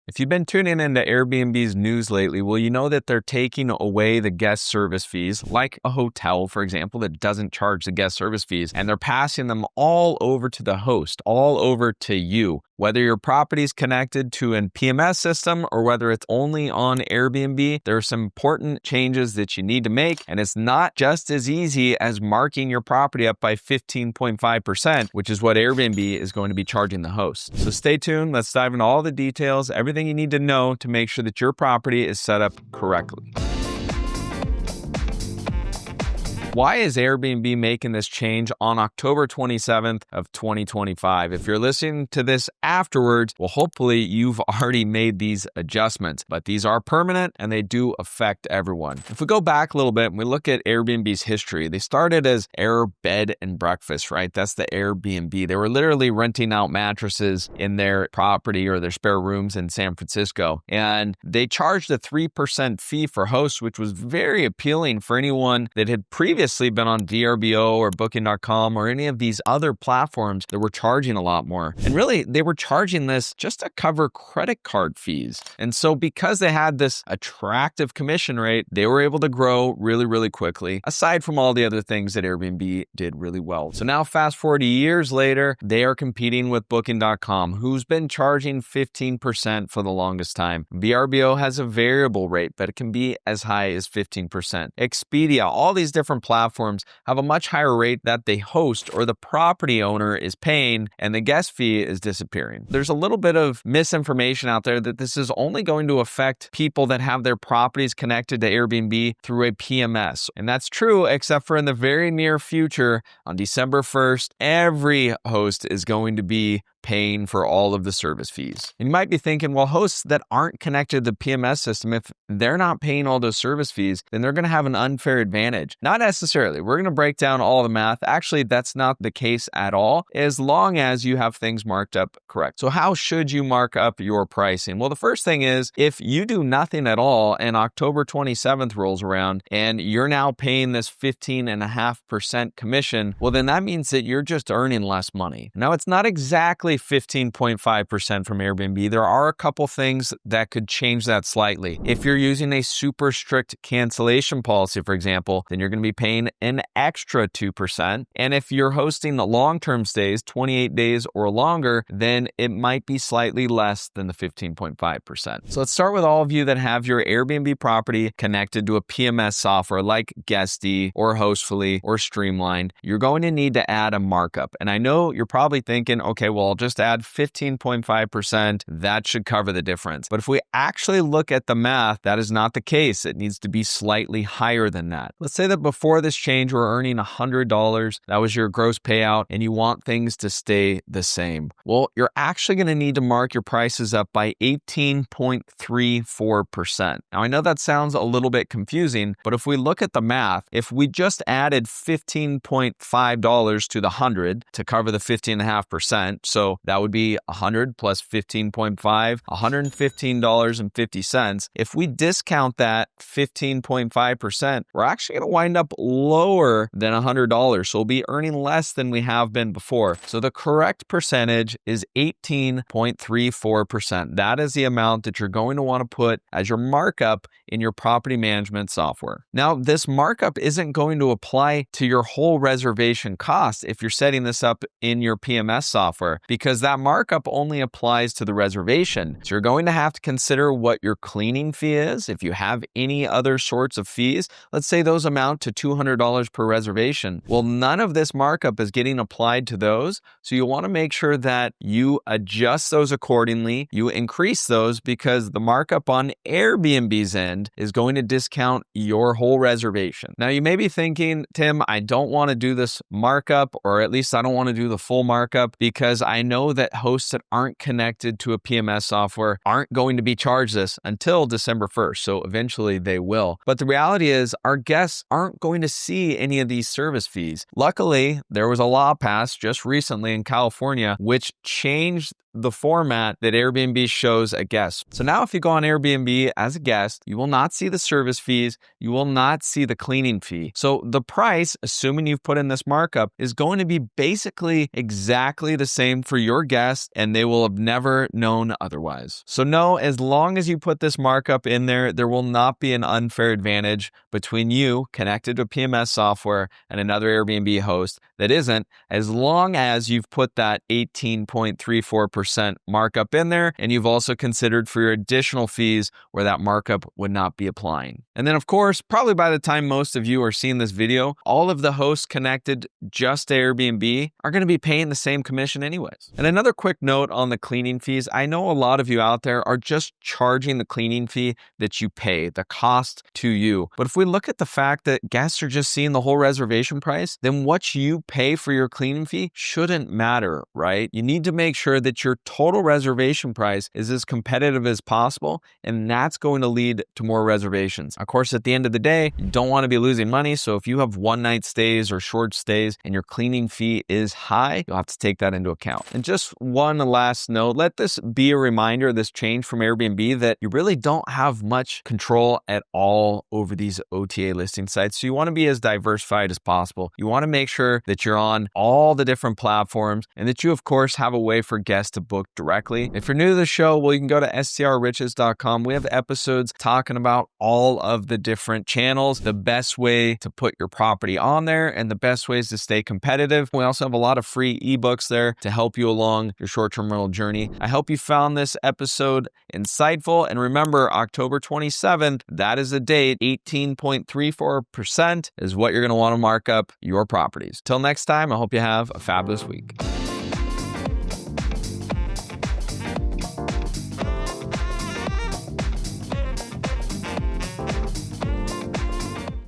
If you've been tuning into Airbnb's news lately, well, you know that they're taking away the guest service fees, like a hotel, for example, that doesn't charge the guest service fees, and they're passing them all over to the host, all over to you. Whether your property is connected to a PMS system or whether it's only on Airbnb, there are some important changes that you need to make, and it's not just as easy as marking your property up by 15.5%, which is what Airbnb is going to be charging the host. So stay tuned. Let's dive into all the details, everything you need to know to make sure that your property is set up correctly. Why is Airbnb making this change on October 27th of 2025? If you're listening to this afterwards, well, hopefully you've already made these adjustments, but these are permanent and they do affect everyone. If we go back a little bit and we look at Airbnb's history, they started as Air Bed and Breakfast, right? That's the Airbnb. They were literally renting out mattresses in their property or their spare rooms in San Francisco. And they charged a 3% fee for hosts, which was very appealing for anyone that had previously been on VRBO or Booking.com or any of these other platforms that were charging a lot more. And really, they were charging this just to cover credit card fees. And so because they had this attractive commission rate, they were able to grow really, really quickly, aside from all the other things that Airbnb did really well. So now fast forward years later, they are competing with Booking.com, who's been charging 15% for the longest time. VRBO has a variable rate, but it can be as high as 15%. Expedia, all these different platforms have a much higher rate that the host or the property owner is paying, and the guest fee is disappearing. There's a little bit of misinformation out there that this is only going to affect people that have their properties connected to Airbnb through a PMS. And that's true, except for in the very near future, on December 1st, every host is going to be paying for all of the service fees. And you might be thinking, well, hosts that aren't connected to the PMS system, if they're not paying all those service fees, then they're going to have an unfair advantage. Not necessarily. We're going to break down all the math. Actually, that's not the case at all, as long as you have things marked up correct. So how should you mark up your pricing? Well, the first thing is, if you do nothing at all and October 27th rolls around and you're now paying this 15.5% commission, well, then that means that you're just earning less money. Now, it's not exactly 15.5% from Airbnb. There are a couple things that could change that slightly. If you're using a super strict cancellation policy, for example, then you're going to be paying an extra 2%. And if you're hosting the long-term stays, 28 days or longer, then it might be slightly less than the 15.5%. So let's start with all of you that have your Airbnb property connected to a PMS software like Guesty or Hostfully or Streamlined. You're going to need to add a markup. And I know you're probably thinking, okay, well, I'll just add 15.5%. That should cover the difference. But if we actually look at the math, that is not the case. It needs to be slightly higher than that. Let's say that before this change, we're earning $100. That was your gross payout, and you want things to stay the same. Well, you're actually going to need to mark your prices up by 18.34%. Now, I know that sounds a little bit confusing, but if we look at the math, if we just added $15.5 to the 100 to cover the 15.5%, so that would be 100 plus 15.5, $115.50. If we discount that 15.5%, we're actually going to wind up lower than $100. So we'll be earning less than we have been before. So the correct percentage is 18.34%. That is the amount that you're going to want to put as your markup in your property management software. Now, this markup isn't going to apply to your whole reservation cost if you're setting this up in your PMS software, because that markup only applies to the reservation. So you're going to have to consider what your cleaning fee is. If you have any other sorts of fees, let's say those amount to $200 per reservation. Well, none of this markup is getting applied to those. So you want to make sure that you adjust those accordingly. You increase those because the markup on Airbnb's end is going to discount your whole reservation. Now, you may be thinking, Tim, I don't want to do this markup, or at least I don't want to do the full markup because I know that hosts that aren't connected to a PMS software aren't going to be charged this until December 1st. So eventually they will. But the reality is our guests aren't going to see any of these service fees. Luckily, there was a law passed just recently in California which changed the format that Airbnb shows a guest. So now if you go on Airbnb as a guest, you will not see the service fees. You will not see the cleaning fee. So the price, assuming you've put in this markup, is going to be basically exactly the same for for your guests, and they will have never known otherwise. So know, as long as you put this markup in there, there will not be an unfair advantage between you connected to PMS software and another Airbnb host that isn't, as long as you've put that 18.34% markup in there, and you've also considered for your additional fees where that markup would not be applying. And then, of course, probably by the time most of you are seeing this video, all of the hosts connected just to Airbnb are going to be paying the same commission anyways. And another quick note on the cleaning fees. I know a lot of you out there are just charging the cleaning fee that you pay, the cost to you. But if we look at the fact that guests are just seeing the whole reservation price, then what you pay for your cleaning fee shouldn't matter, right? You need to make sure that your total reservation price is as competitive as possible, and that's going to lead to more reservations. Of course, at the end of the day, you don't want to be losing money. So if you have one-night stays or short stays and your cleaning fee is high, you'll have to take that into account. And just one last note, let this be a reminder, this change from Airbnb, that you really don't have much control at all over these OTA listing sites. So you want to be as diversified as possible. You want to make sure that you're on all the different platforms and that you, of course, have a way for guests to book directly. If you're new to the show, well, you can go to strriches.com. We have episodes talking about all of the different channels, the best way to put your property on there, and the best ways to stay competitive. We also have a lot of free ebooks there to help you along your short-term rental journey. I hope you found this episode insightful. And remember, October 27th, that is the date. 18.34% is what you're going to want to mark up your properties. Till next time, I hope you have a fabulous week.